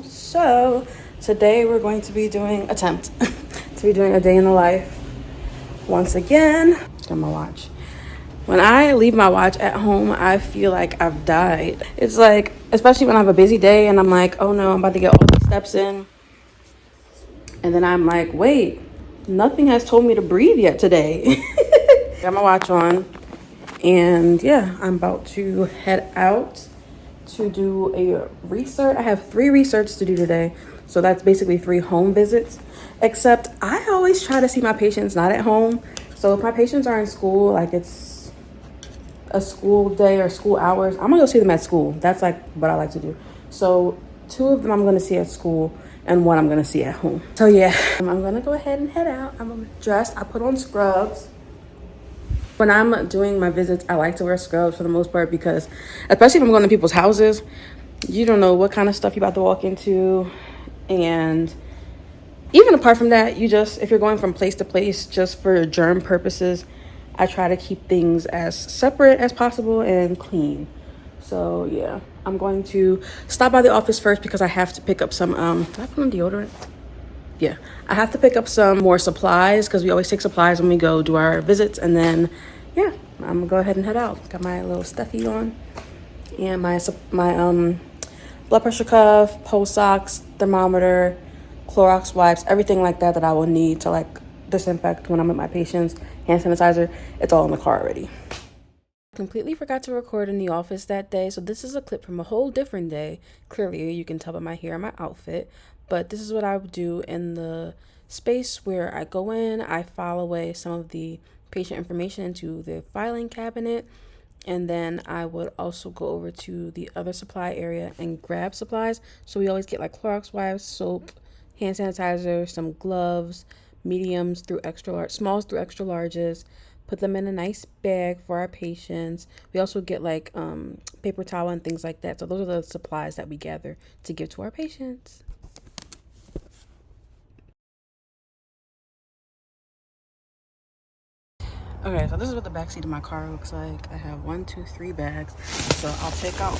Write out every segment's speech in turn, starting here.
So today we're going to be doing to be doing a day in the life once again. Got my watch. When I leave my watch at home, I feel like I've died. It's like, especially when I have a busy day and I'm like, oh no, I'm about to get all these steps in, and then I'm like, wait, nothing has told me to breathe yet today. Got my watch on, and yeah, I'm about to head out to do a research. I have 3 research to do today. So that's basically 3 home visits. Except I always try to see my patients not at home. So if my patients are in school, like it's a school day or school hours, I'm gonna go see them at school. That's like what I like to do. So 2 of them I'm gonna see at school and 1 I'm gonna see at home. So yeah, I'm gonna go ahead and head out. I'm dressed. I put on scrubs. When I'm doing my visits, I like to wear scrubs for the most part because, especially if I'm going to people's houses, you don't know what kind of stuff you're about to walk into. And even apart from that, if you're going from place to place just for germ purposes, I try to keep things as separate as possible and clean. So yeah, I'm going to stop by the office first because I have to pick up some, did I put on deodorant? Yeah, I have to pick up some more supplies because we always take supplies when we go do our visits. And then, yeah, I'm gonna go ahead and head out. Got my little stuffy on and my blood pressure cuff, pulse ox, thermometer, Clorox wipes, everything like that I will need to like disinfect when I'm with my patients. Hand sanitizer, it's all in the car already. Completely forgot to record in the office that day, so this is a clip from a whole different day. Clearly you can tell by my hair and my outfit, but this is what I would do in the space where I go in. I file away some of the patient information into the filing cabinet, and then I would also go over to the other supply area and grab supplies. So we always get like Clorox wipes, soap, hand sanitizer, some gloves, mediums through extra large, smalls through extra larges. Put them in a nice bag for our patients. We also get like paper towel and things like that. So those are the supplies that we gather to give to our patients. Okay, so this is what the backseat of my car looks like. I have 1, 2, 3 bags. So I'll take out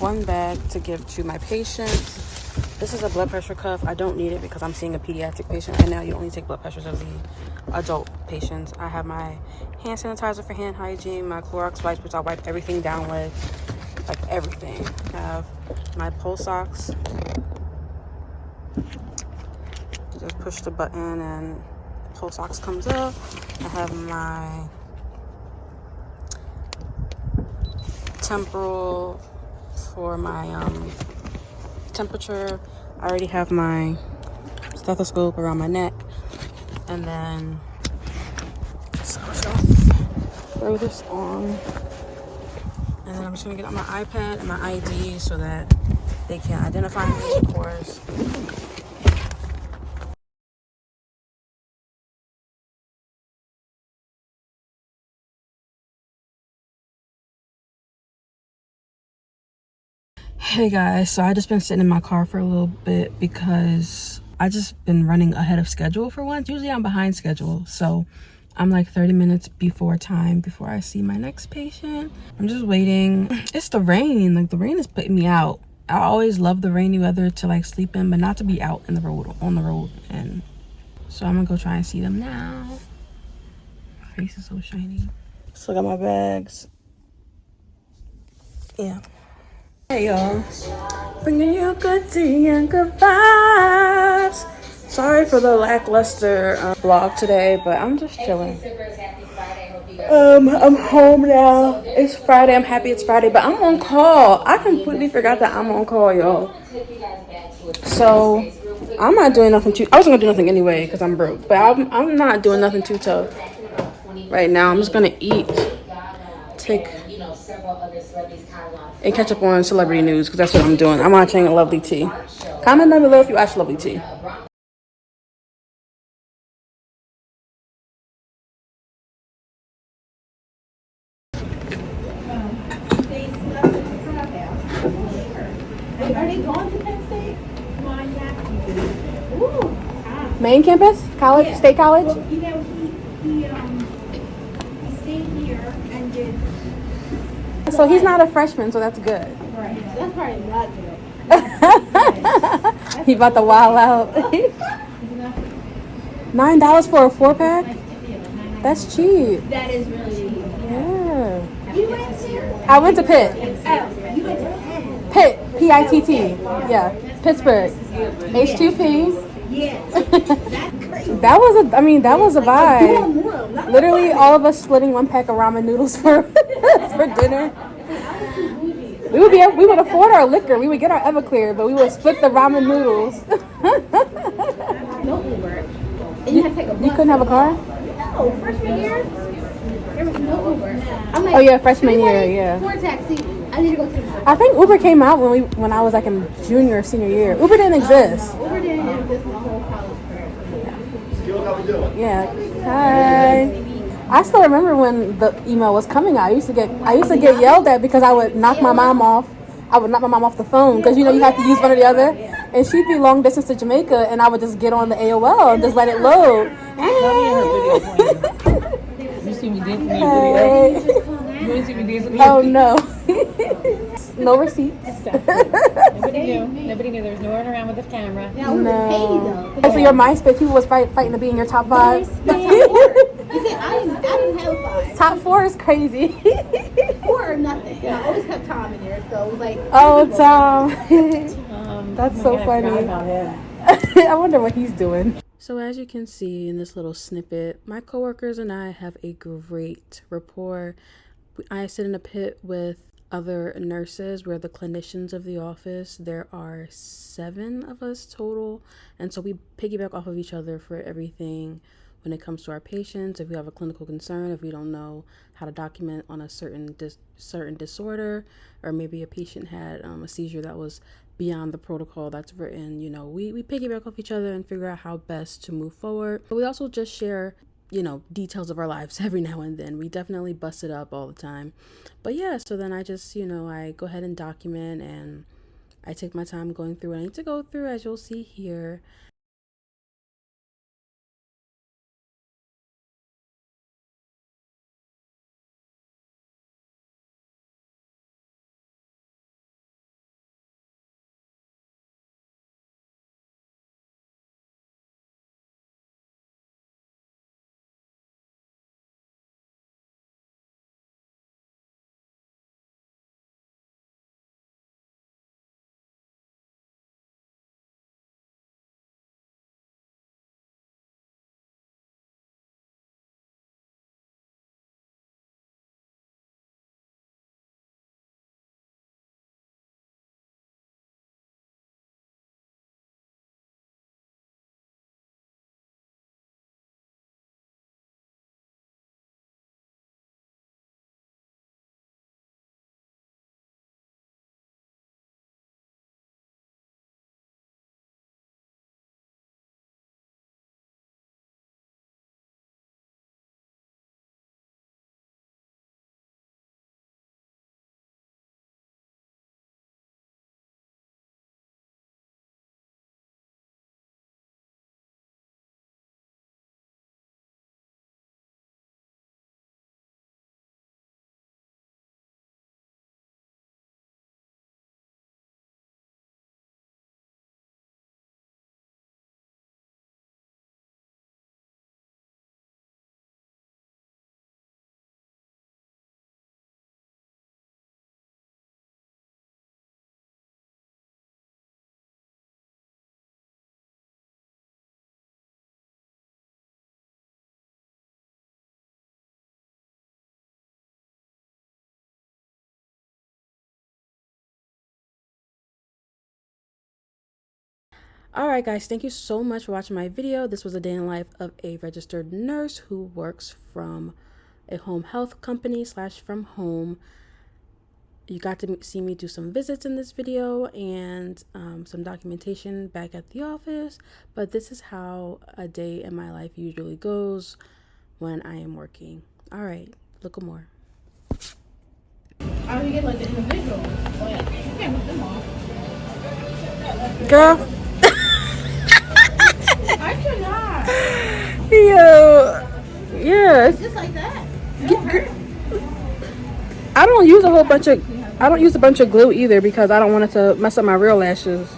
1 bag to give to my patients. This is a blood pressure cuff. I don't need it because I'm seeing a pediatric patient right now. You only take blood pressures of the adult patients. I have my hand sanitizer for hand hygiene, my Clorox wipes, which I wipe everything down with, like everything. I have my pulse ox. Just push the button and the pulse ox comes up. I have my temporal for my temperature. I already have my stethoscope around my neck, and then throw this on, and then I'm just gonna get out my iPad and my ID so that they can identify me, of course. Hey guys, so I just been sitting in my car for a little bit because I just been running ahead of schedule for once. Usually I'm behind schedule, so I'm like 30 minutes before time before I see my next patient. I'm just waiting. It's the rain. Like, the rain is putting me out. I always love the rainy weather to like sleep in, but not to be out in the road, on the road. And so I'm gonna go try and see them now. My face is so shiny. Still got my bags. Yeah. Hey y'all, bringing you good tea and good vibes. Sorry for the lackluster vlog today, but I'm just chilling. I'm home now. It's Friday. I'm happy it's Friday, but I'm on call. I completely forgot that I'm on call, y'all. So I'm not doing nothing too. I wasn't gonna do nothing anyway because I'm broke, but I'm not doing nothing too tough right now. I'm just gonna eat, and catch up on celebrity news because that's what I'm doing. I'm watching Lovely Tea. Comment down below if you watch Lovely Tea. Are they going to Penn State? Main campus? College? Yeah. State college? Well, you know, he stayed here and did. So he's not a freshman, so that's good. Right. That's probably not good. He about to wild out. $9 for a 4-pack? That's cheap. That is really. Yeah. You went to? I went to Pitt. Oh, you went to Pitt. P-I-T-T. Yeah. Pittsburgh. H2P. Yes. That's crazy. That was a vibe. Literally all of us splitting 1 pack of ramen noodles for for dinner. We would afford our liquor. We would get our Everclear, but we would split the ramen noodles. No Uber. And you had to take a bus. You couldn't have a car? No, freshman year, there was no Uber. I'm like, Oh yeah, freshman year, yeah. For a taxi, I need to go to the I think Uber came out when I was like in junior or senior year. Uber didn't exist. Uber didn't exist in the whole college career. Yeah. Hi. I still remember when the email was coming out. I used to get yelled at because I would knock my mom off. I would knock my mom off the phone because you have to use one or the other. And she'd be long distance to Jamaica, and I would just get on the AOL and just let it load. You see me dancing in your video? You didn't see me dancing in your Oh no. No receipts. Nobody knew. There was no one around with the camera. Now, Uber paid though. And so your MySpace, people was fighting to be in your top 5. You said I didn't have 5. Top 4 is crazy. 4 or nothing. And I always kept Tom in there, so it was like. Oh, Tom. That's so I funny. forgot about him. I wonder what he's doing. So as you can see in this little snippet, my coworkers and I have a great rapport. I sit in a pit with other nurses. We're the clinicians of the office. There are 7 of us total, and so we piggyback off of each other for everything when it comes to our patients. If we have a clinical concern, if we don't know how to document on a certain disorder, or maybe a patient had a seizure that was beyond the protocol that's written, we piggyback off each other and figure out how best to move forward. But we also just share details of our lives every now and then. We definitely bust it up all the time. But yeah, so then I just, I go ahead and document, and I take my time going through what I need to go through, as you'll see here. Alright guys, thank you so much for watching my video. This was a day in life of a registered nurse who works from a home health company / from home. You got to see me do some visits in this video and some documentation back at the office, but this is how a day in my life usually goes when I am working. Alright, look at more. I would get like the individual. But you can't put them off. Girl. I cannot. Yo. Yeah. It's just like that. I don't use a bunch of glue either because I don't want it to mess up my real lashes.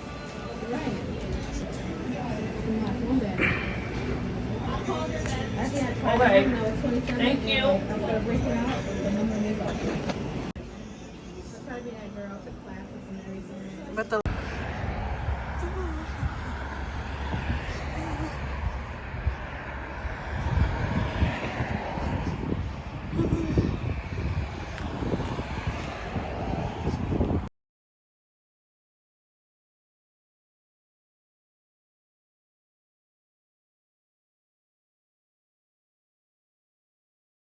girl to classes and everything. But the